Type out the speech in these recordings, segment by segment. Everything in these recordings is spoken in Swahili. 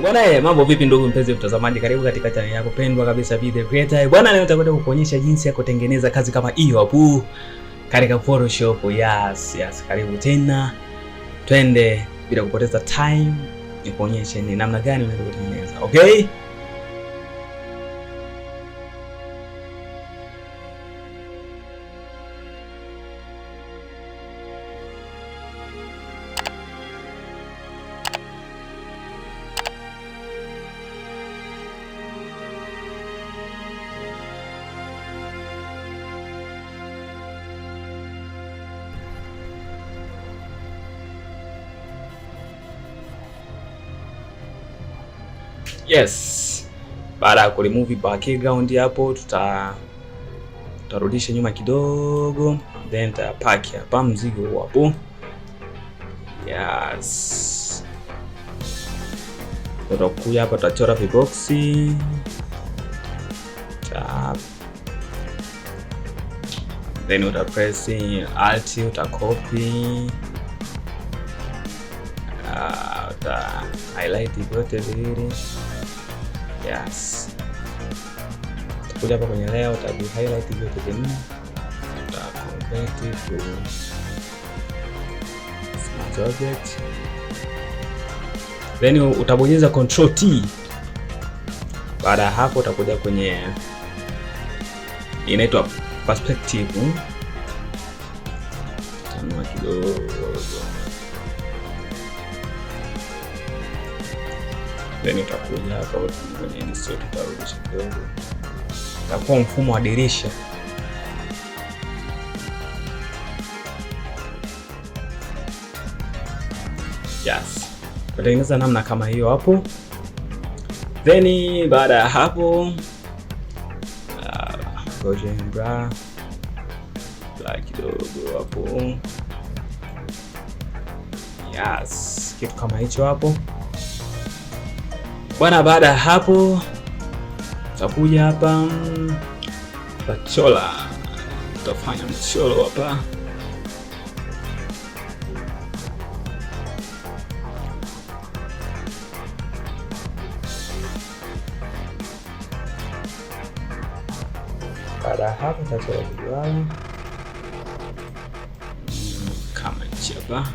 Bwana mambo vipi ndugu mpenzi mtazamaji, karibu katika channel yako pendwa kabisa Be The Creator. Bwana leo nitakwenda kukuonyesha jinsi ya kutengeneza kazi kama hiyo hapo katika Photoshop. Yes, karibu tena. Twende bila kupoteza time nikuonyeshe ni namna gani unaweza kutengeneza. Okay? Yes. Baada ya kuremove background hapo tutarudisha nyuma kidogo, then tutapaki hapa mzigo hapo. Yes. Tutakuja hapa tutachora viboxi. Then utapress alt, utacopy. Uta highlight vyote viwili. Yes. Utakuja hapa kwenye layer, uta highlight vyote viwili. Uta convert to smart object. Then utabonyeza Control T. Baada ya hapo utakuja kwenye inaitwa perspective. Tanua kidogo. Then utakuja hapa kwenye insert, utarudisha kidogo. Itakuwa mfumo wa dirisha. Yes. Kutengeneza namna kama hiyo hapo. Then baada ya hapo Gaussian black kidogo hapo. Yes, kitu kama hicho hapo. Bwana, baada ya hapo tutakuja hapa tutachola, tutafanya mchoro hapa. Baada ya hapo tutachora viduara kama hichi hapa.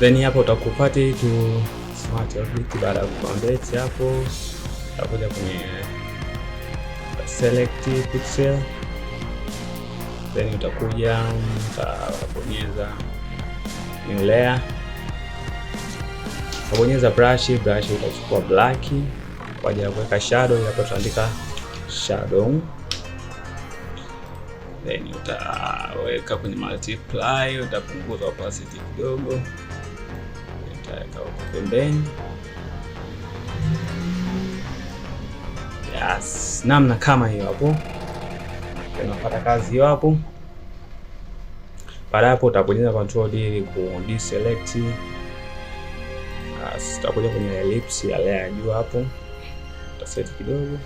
Then hapo utakupati tu smart object. Baada ya kuconvert hapo utakuja kwenye select pixel, then utakuja utabonyeza new layer, utabonyeza brush. Utachukua black kwa ajili ya kuweka shadow. Hapo tutaandika shadow, then utaweka kwenye multiply, utapunguza opacity kidogo, utaweka huko pembeni. Yes, namna kama hiyo hapo. Unapata kazi hiyo hapo. Baada hapo utabonyeza control D ili ku deselect. Utakuja kwenye ellipse ya layer ya juu hapo, utaset kidogo.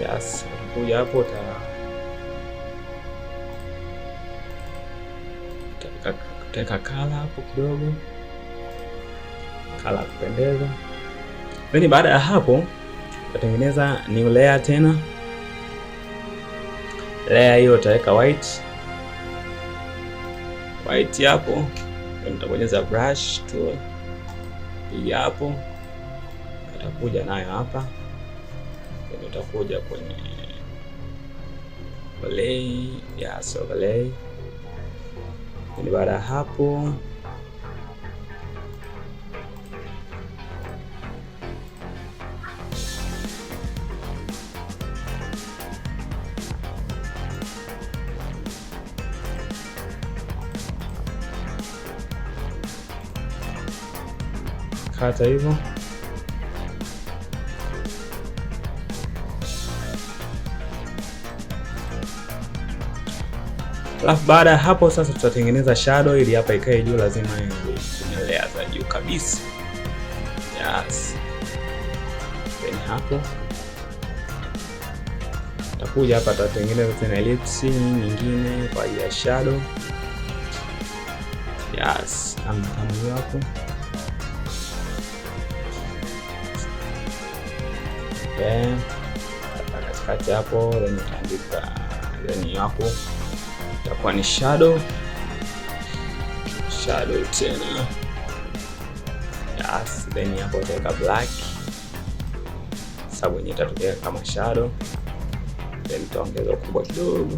Yes, kuja hapo utaweka color hapo kidogo, color kupendeza. Then baada ya hapo utatengeneza new layer tena. Layer hiyo utaweka white hapo, then utabonyeza brush tool hii hapo, utakuja nayo hapa. Utakuja kwenye overlay, overlay. Baada ya hapo utakata hivyo. Alafu baada ya hapo sasa tutatengeneza shadow ili hapa ikae juu, lazima iwe layer za juu kabisa. Yes. Then hapo takuja hapa tutatengeneza tena ellipse nyingine kwa ajili ya shadow. Yes, kama hiyo hapo. Okay. Katikati hapo then utaandika then hapo itakuwa ni shadow tena. Yes, then hapo utaweka black sababu yenyewe itatokea kama shadow, then utaongeza ukubwa kidogo.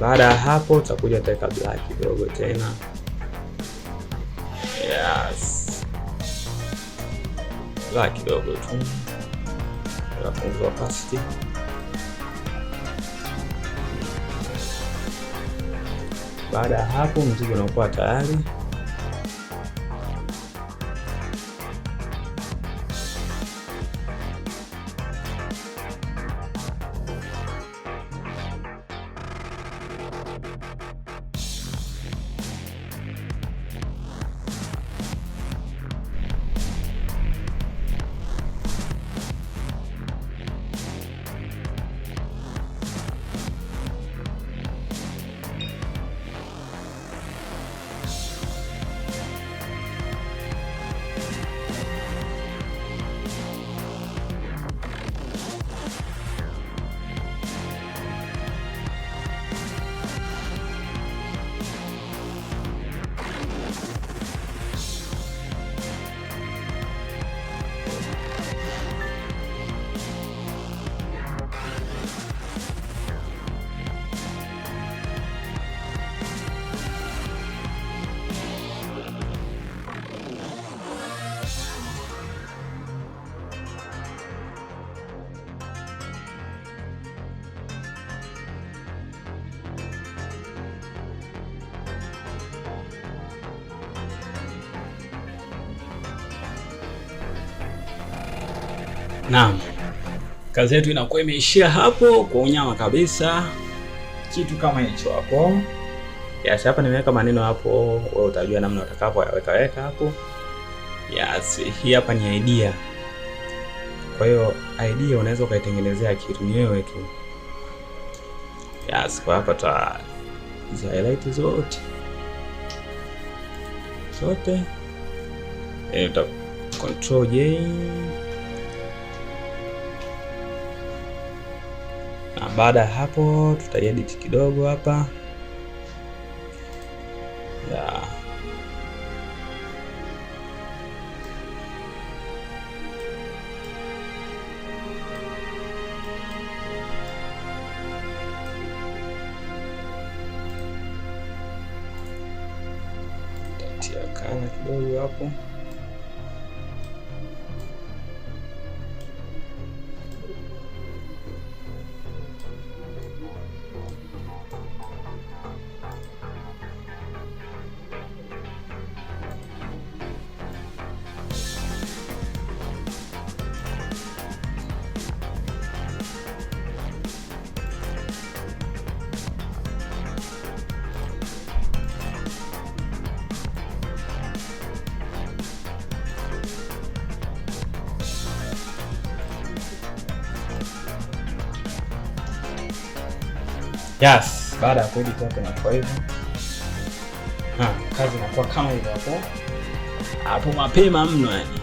Baada ya hapo utakuja utaweka black kidogo tena. Yes, black kidogo tu, utapunguza opacity. Baada ya hapo mzigo unakuwa tayari. Naam, kazi yetu inakuwa imeishia hapo kwa unyama kabisa, kitu kama hicho hapo. Yes, hapa nimeweka maneno hapo, wewe utajua namna utakavyoweka hapo. Yes, hii hapa ni idea. Kwa hiyo idea unaweza ukaitengenezea kitu ni wewe tu. Yes, kwa hapa ta hizo highlight zote uta control J. Na baada ya hapo tutaedit kidogo hapa. Tatia kana kidogo hapo. Yes, baada ya kuedit hapo inakuwa hivyo. Kazi inakuwa kama hivyo hapo mapema mno yani.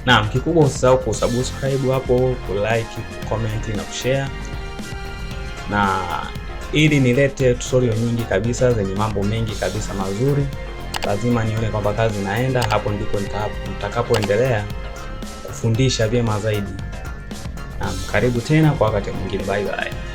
Naam, kikubwa usisahau kusubscribe hapo, kulike, comment na kushare. Na ili nilete tutorial nyingi kabisa zenye mambo mengi kabisa mazuri, lazima nione kwamba kazi inaenda. Hapo ndipo nitakapoendelea kufundisha vyema zaidi. Naam, karibu tena kwa wakati mwingine. Bye bye.